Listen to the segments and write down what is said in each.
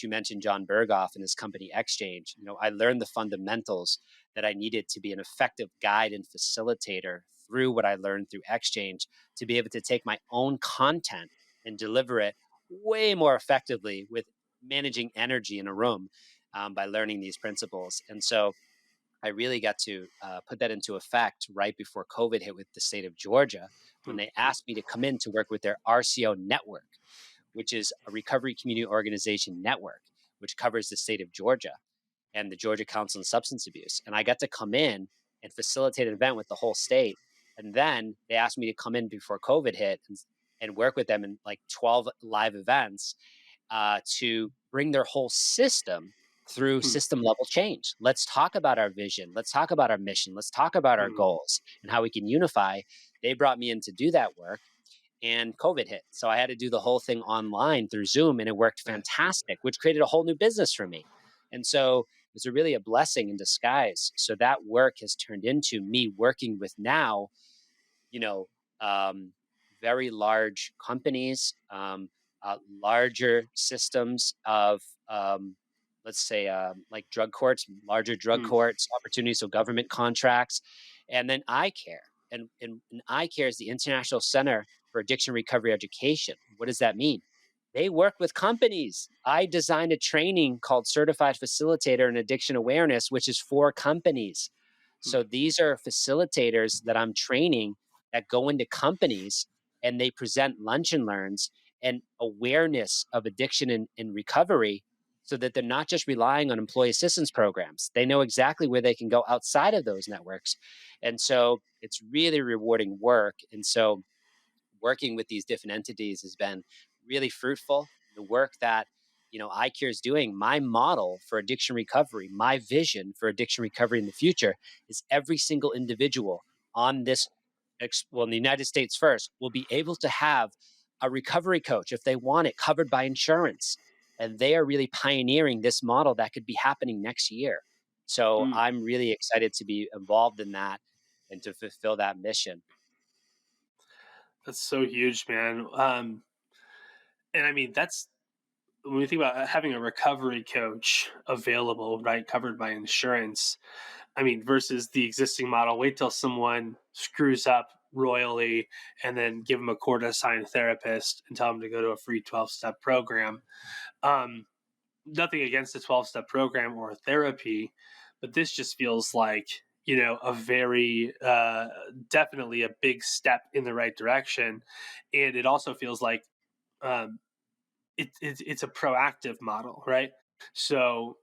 you mentioned John Berghoff and his company Exchange. I learned the fundamentals that I needed to be an effective guide and facilitator through what I learned through Exchange to be able to take my own content and deliver it way more effectively with managing energy in a room by learning these principles. And so I really got to put that into effect right before COVID hit with the state of Georgia when Hmm. they asked me to come in to work with their RCO network, which is a recovery community organization network, which covers the state of Georgia and the Georgia Council on Substance Abuse. And I got to come in and facilitate an event with the whole state. And then they asked me to come in before COVID hit and work with them in like 12 live events to bring their whole system through Hmm. system level change. Let's talk about our vision. Let's talk about our mission. Let's talk about our Hmm. goals and how we can unify. They brought me in to do that work and COVID hit. So I had to do the whole thing online through Zoom and it worked Right. fantastic, which created a whole new business for me. And so it was really a blessing in disguise. So that work has turned into me working with now, you know, um, very large companies, larger systems of, let's say, like drug courts, larger drug Hmm. courts, opportunities, so government contracts, and then eye care. And eye care is the International Center for Addiction Recovery Education. What does that mean? They work with companies. I designed a training called Certified Facilitator in Addiction Awareness, which is for companies. Hmm. So these are facilitators that I'm training that go into companies and they present lunch and learns and awareness of addiction and recovery so that they're not just relying on employee assistance programs. They know exactly where they can go outside of those networks. And so it's really rewarding work. And so working with these different entities has been really fruitful. The work that iCure is doing, my model for addiction recovery, my vision for addiction recovery in the future is every single individual on this, well, in the United States first, will be able to have a recovery coach if they want it covered by insurance. And they are really pioneering this model that could be happening next year. So Hmm. I'm really excited to be involved in that and to fulfill that mission. That's so huge, man. And I mean, that's when we think about having a recovery coach available, right, covered by insurance. I mean, versus the existing model, wait till someone screws up royally and then give them a court assigned therapist and tell them to go to a free 12-step program. Um, Nothing against the 12-step program or therapy, but this just feels like, a very, definitely a big step in the right direction. And it also feels like, um, it's a proactive model, right? So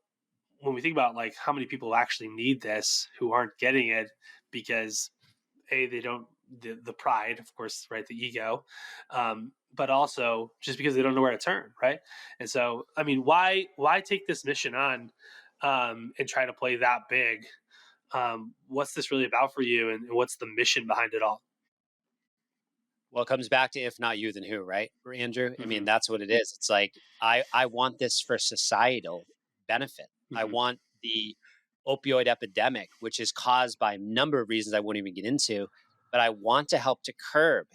when we think about like how many people actually need this who aren't getting it because they don't the pride, of course, right, the ego, but also just because they don't know where to turn, right? And so I mean, why take this mission on, and try to play that big? What's this really about for you, and what's the mission behind it all? Well, it comes back to if not you, then who, right, Andrew? I mean, Hmm. that's what it is. It's like I want this for societal benefit. I Hmm. want the opioid epidemic, which is caused by a number of reasons I won't even get into, but I want to help to curb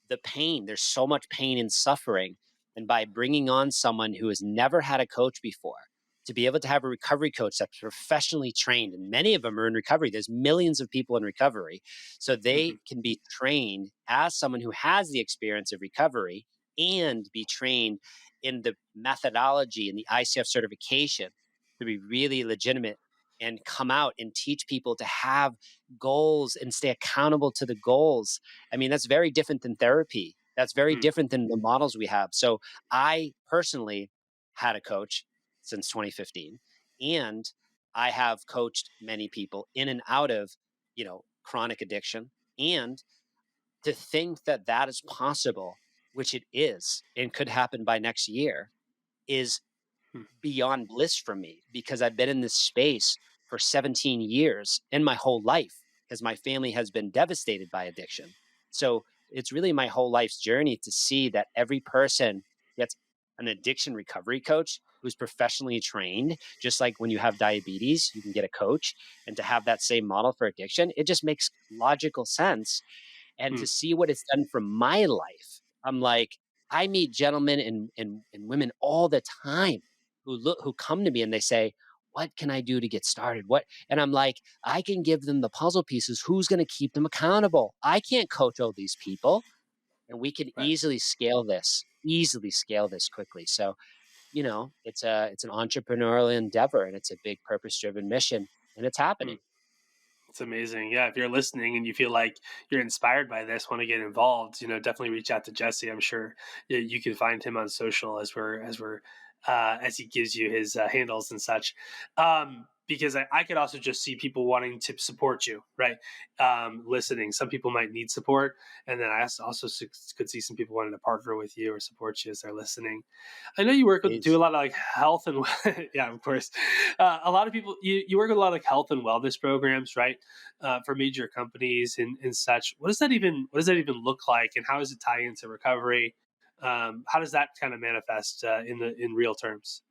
the pain. There's so much pain and suffering, and by bringing on someone who has never had a coach before, to be able to have a recovery coach that's professionally trained, and many of them are in recovery. There's millions of people in recovery so they Hmm. can be trained as someone who has the experience of recovery and be trained in the methodology and the ICF certification to be really legitimate and come out and teach people to have goals and stay accountable to the goals. I mean, that's very different than therapy. That's very Hmm. different than the models we have. So I personally had a coach since 2015 and I have coached many people in and out of chronic addiction. And to think that that is possible, which it is and could happen by next year, is Hmm. beyond bliss for me because I've been in this space for 17 years in my whole life because my family has been devastated by addiction. So it's really my whole life's journey to see that every person gets an addiction recovery coach who's professionally trained, just like when you have diabetes, you can get a coach, and to have that same model for addiction, it just makes logical sense. And Hmm. to see what it's done for my life, I'm like, I meet gentlemen and women all the time who come to me and they say, "What can I do to get started? What?" And I'm like, I can give them the puzzle pieces. Who's going to keep them accountable? I can't coach all these people, and we can Right. easily scale this quickly. So, it's an entrepreneurial endeavor, and it's a big purpose driven mission, and it's Hmm. happening. It's amazing. Yeah, if you're listening and you feel like you're inspired by this, want to get involved, definitely reach out to Jesse. I'm sure you can find him on social as he gives you his handles and such. Because I could also just see people wanting to support you, right? Listening. Some people might need support, and then I also could see some people wanting to partner with you or support you as they're listening. I know you do a Please. lot of like health and yeah, of course. A lot of people you work with a lot of like health and wellness programs, right? For major companies and such. What does that even look like, and how does it tie into recovery? How does that kind of manifest in real terms?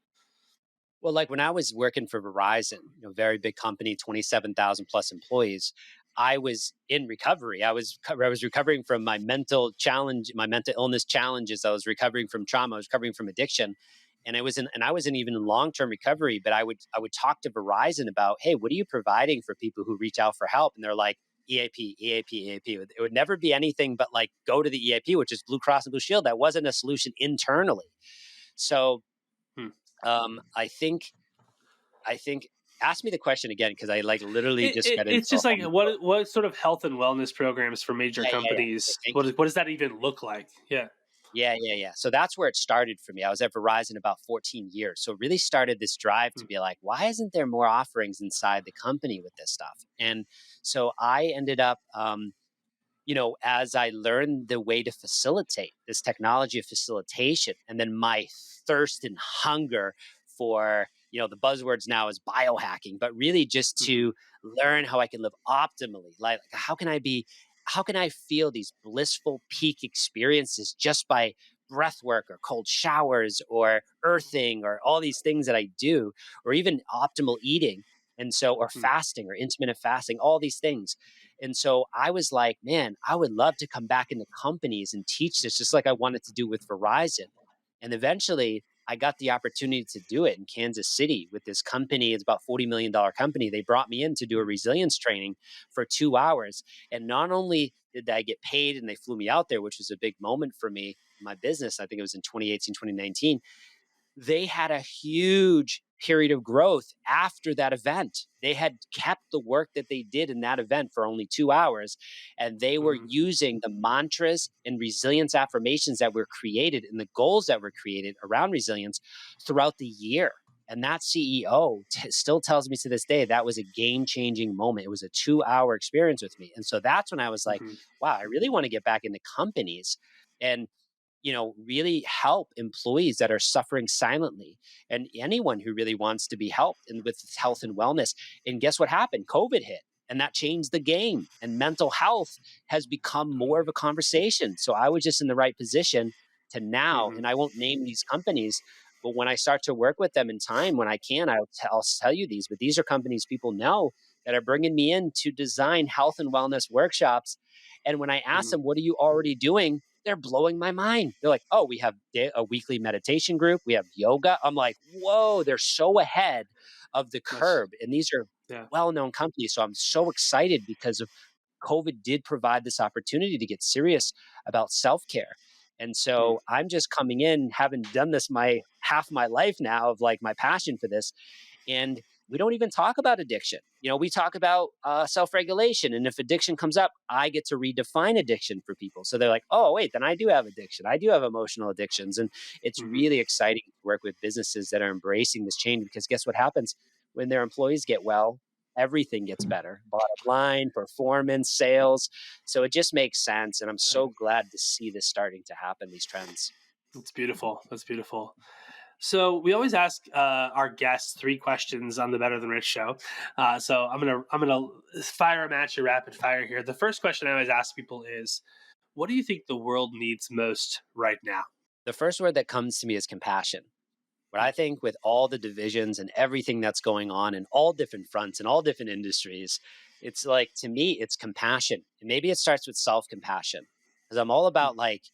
Well, like when I was working for Verizon, very big company, 27,000 plus employees, I was in recovery. I was recovering from my mental challenge, my mental illness challenges. I was recovering from trauma. I was recovering from addiction. And I wasn't even in long-term recovery, but I would talk to Verizon about, "Hey, what are you providing for people who reach out for help?" And they're like, "EAP, EAP, EAP." It would never be anything but like go to the EAP, which is Blue Cross and Blue Shield. That wasn't a solution internally. So Hmm. I think ask me the question again because I like literally just got into It's a just like whole what sort of health and wellness programs for major yeah. Okay, companies? thank you. What does that even look like? Yeah. Yeah. So that's where it started for me. I was at Verizon about 14 years. So it really started this drive to Hmm. be like, why isn't there more offerings inside the company with this stuff? And so I ended up as I learned the way to facilitate this technology of facilitation, and then my thirst and hunger for, the buzzwords now is biohacking, but really just Hmm. to learn how I can live optimally. Like, how can I feel these blissful peak experiences just by breath work or cold showers or earthing or all these things that I do, or even optimal eating. And so, or Hmm. fasting or intermittent fasting, all these things. And so I was like, man, I would love to come back into companies and teach this just like I wanted to do with Verizon. And eventually I got the opportunity to do it in Kansas City with this company. It's about $40 million company. They brought me in to do a Hmm. resilience training for 2 hours. And not only did I get paid and they flew me out there, which was a big moment for me in my business. I think it was in 2018, 2019. They had a huge period of growth after that event. They had kept the work that they did in that event for only 2 hours, and they were Hmm. using the mantras and resilience affirmations that were created and the goals that were created around resilience throughout the year. And that CEO still tells me to this day that was a game changing moment. It was a 2 hour experience with me. And so that's when I was like, Hmm. wow, I really want to get back into companies and really help employees that are suffering silently and anyone who really wants to be helped and with health and wellness. And guess what happened? COVID hit and that changed the game and mental health has become more of a conversation. So I was just in the right position to now, Hmm. and I won't name these companies, but when I start to work with them in time, when I can, I'll tell you these, but these are companies people know that are bringing me in to design health and wellness workshops. And when I ask Hmm. them, what are you already doing? They're blowing my mind. They're like, "Oh, we have a weekly meditation group. We have yoga." I'm like, "Whoa!" They're so ahead of the Nice. curve, and these are Yeah. well-known companies. So I'm so excited because of COVID did provide this opportunity to get serious about self-care. And Hmm. so I'm just coming in, having done this my half my life now of like my passion for this, and we don't even talk about addiction. We talk about self regulation. And if addiction comes up, I get to redefine addiction for people. So they're like, oh, wait, then I do have addiction. I do have emotional addictions. And it's Hmm. really exciting to work with businesses that are embracing this change because guess what happens? When their employees get well, everything gets better. Bottom line, performance, sales. So it just makes sense. And I'm Right. so glad to see this starting to happen, these trends. That's beautiful. That's beautiful. So we always ask our guests three questions on the Better Than Rich show. So I'm gonna fire a match, a rapid fire here. The first question I always ask people is, "What do you think the world needs most right now?" The first word that comes to me is compassion. But Hmm. I think with all the divisions and everything that's going on in all different fronts and all different industries, it's like to me, it's compassion. And maybe it starts with self compassion because I'm all about like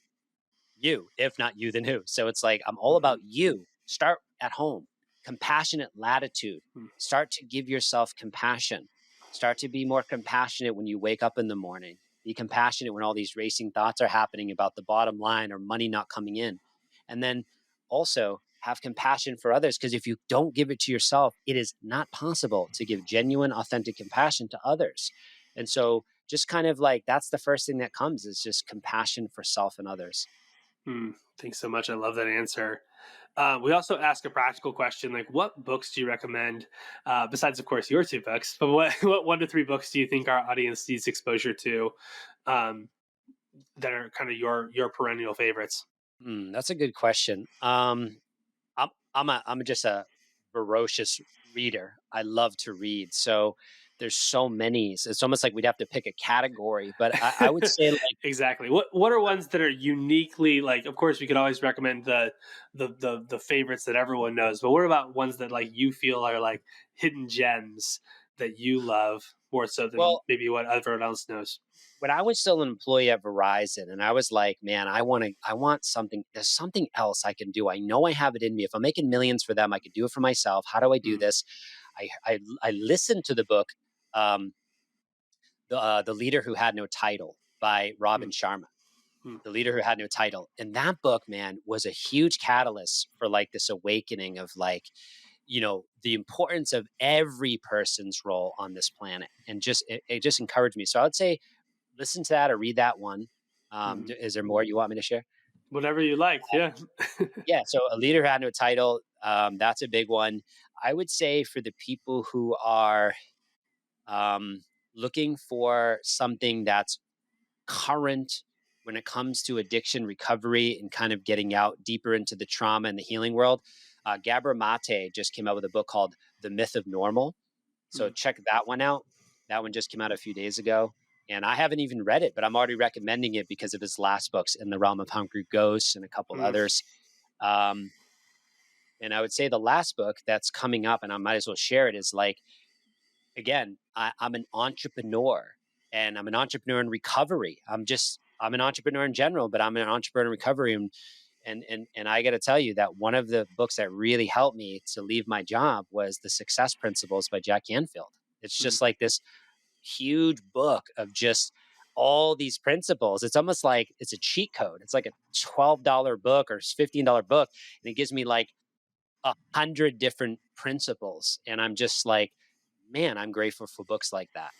you, if not you, then who. So it's like I'm all Hmm. about you. Start at home. compassionate latitude. mm, Start to give yourself compassion. Start to be more compassionate when you wake up in the morning. Be compassionate when all these racing thoughts are happening about the bottom line or money not coming in. And then also have compassion for others, because if you don't give it to yourself, it is not possible to give genuine, authentic compassion to others. And so, just kind of like that's the first thing that comes is just compassion for self and others. Thanks so much. I love that answer. We also ask a practical question like, what books do you recommend, besides, of course, your two books? But what, what 1 to 3 books do you think our audience needs exposure to um, that are kind of your perennial favorites? That's a good question. I'm just a ferocious reader. I love to read. So there's so many. So it's almost like we'd have to pick a category. But I would say like, Exactly. What are ones that are uniquely like? Of course, we could always recommend the favorites that everyone knows, but what about ones that like you feel are like hidden gems that you love more so than well, maybe what everyone else knows? when I was still an employee at Verizon and I was like, man, I want something, there's something else I can do. I know I have it in me. If I'm making millions for them, I could do it for myself. How do I do Mm, this? I listened to the book, um, the Leader Who Had No Title by Robin mm, Sharma. mm, The Leader Who Had No Title. And that book, man, was a huge catalyst for like this awakening of like, the importance of every person's role on this planet. And just it just encouraged me. So I would say listen to that or read that one. mm. Is there more you want me to share? Whatever you like. Yeah. Yeah. So A Leader Who Had No Title. That's a big one. I would say for the people who are um, looking for something that's current when it comes to addiction recovery and kind of getting out deeper into the trauma and the healing world. Gabor Mate just came out with a book called The Myth of Normal. So Mm, check that one out. That one just came out a few days ago. And I haven't even read it, but I'm already recommending it because of his last books, In the Realm of Hungry Ghosts and a couple mm, others. Um, and I would say the last book that's coming up, and I might as well share it, is like, again, I'm an entrepreneur and I'm an entrepreneur in recovery. I'm an entrepreneur in general, but I'm an entrepreneur in recovery. And I got to tell you that one of the books that really helped me to leave my job was The Success Principles by Jack Canfield. It's mm, just like this huge book of just all these principles. It's almost like it's a cheat code. It's like a $12 book or $15 book. And it gives me like 100 different principles. And I'm just like, man, I'm grateful for books like that.